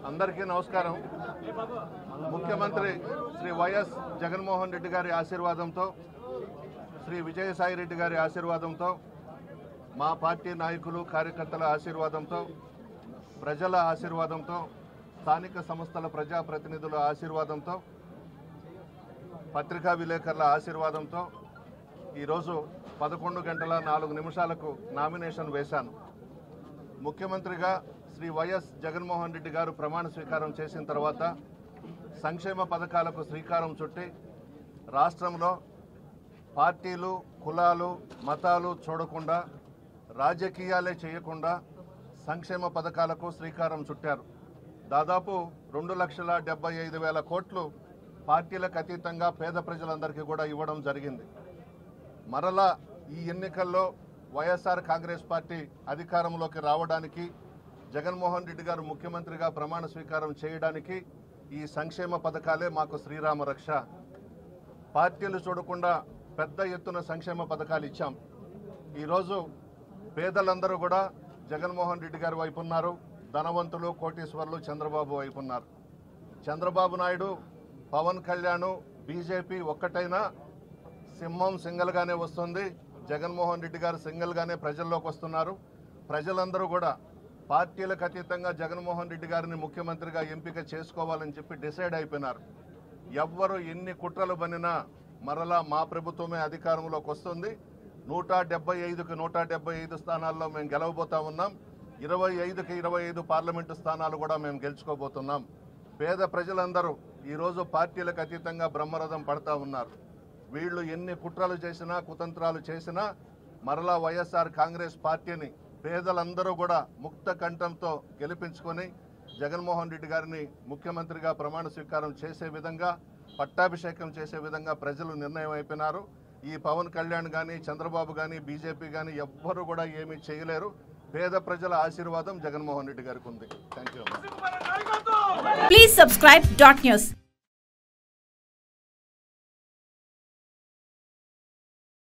అందరికీ నమస్కారం. ముఖ్యమంత్రి శ్రీ వైఎస్ జగన్మోహన్ రెడ్డి గారి ఆశీర్వాదంతో, శ్రీ విజయసాయి రెడ్డి గారి ఆశీర్వాదంతో, మా పార్టీ నాయకులు కార్యకర్తల ఆశీర్వాదంతో, ప్రజల ఆశీర్వాదంతో, స్థానిక సంస్థల ప్రజాప్రతినిధుల ఆశీర్వాదంతో, పత్రికా విలేకరుల ఆశీర్వాదంతో ఈరోజు 11:04 నామినేషన్ వేశాను. ముఖ్యమంత్రిగా శ్రీ వైఎస్ జగన్మోహన్ రెడ్డి గారు ప్రమాణ స్వీకారం చేసిన తర్వాత సంక్షేమ పథకాలకు శ్రీకారం చుట్టి రాష్ట్రంలో పార్టీలు, కులాలు, మతాలు చూడకుండా, రాజకీయాలే చేయకుండా సంక్షేమ పథకాలకు శ్రీకారం చుట్టారు. దాదాపు 2,75,000 కోట్లు పార్టీలకు అతీతంగా పేద ప్రజలందరికీ కూడా ఇవ్వడం జరిగింది. మరలా ఈ ఎన్నికల్లో వైఎస్ఆర్ కాంగ్రెస్ పార్టీ అధికారంలోకి రావడానికి, జగన్మోహన్ రెడ్డి గారు ముఖ్యమంత్రిగా ప్రమాణ స్వీకారం చేయడానికి ఈ సంక్షేమ పథకాలే మాకు శ్రీరామ రక్ష. పార్టీలు చూడకుండా పెద్ద ఎత్తున సంక్షేమ పథకాలు ఇచ్చాం. ఈరోజు పేదలందరూ కూడా జగన్మోహన్ రెడ్డి గారి వైపు ఉన్నారు, ధనవంతులు, కోటీశ్వర్లు చంద్రబాబు వైపు ఉన్నారు. చంద్రబాబు నాయుడు, పవన్ కళ్యాణ్, బీజేపీ ఒక్కటైనా సింహం సింగల్గానే వస్తుంది. జగన్మోహన్ రెడ్డి గారు సింగల్గానే ప్రజల్లోకి వస్తున్నారు. ప్రజలందరూ కూడా పార్టీలకు అతీతంగా జగన్మోహన్ రెడ్డి గారిని ముఖ్యమంత్రిగా ఎంపిక చేసుకోవాలని చెప్పి డిసైడ్ అయిపోయినారు. ఎవ్వరు ఎన్ని కుట్రలు బనినా మరలా మా ప్రభుత్వమే అధికారంలోకి వస్తుంది. 175కి 175 స్థానాల్లో మేము గెలవబోతా ఉన్నాం. 25కి 25 పార్లమెంటు స్థానాలు కూడా మేము గెలుచుకోబోతున్నాం. పేద ప్రజలందరూ ఈరోజు పార్టీలకు అతీతంగా బ్రహ్మరథం పడతా ఉన్నారు. వీళ్ళు ఎన్ని కుట్రలు చేసినా, కుతంత్రాలు చేసినా మరలా వైఎస్ఆర్ కాంగ్రెస్ పార్టీని పేదలందరూ కూడా ముక్త కంఠంతో గెలిపించుకొని జగన్మోహన్ రెడ్డి గారిని ముఖ్యమంత్రిగా ప్రమాణ స్వీకారం చేసే విధంగా, పట్టాభిషేకం చేసే విధంగా ప్రజలు నిర్ణయం అయిపోయినారు. ఈ పవన్ కళ్యాణ్ కానీ, చంద్రబాబు కానీ, బీజేపీ కానీ ఎవ్వరూ కూడా ఏమీ చేయలేరు. పేద ప్రజల ఆశీర్వాదం జగన్మోహన్ రెడ్డి గారికి ఉంది. Thank you. Please subscribe .news.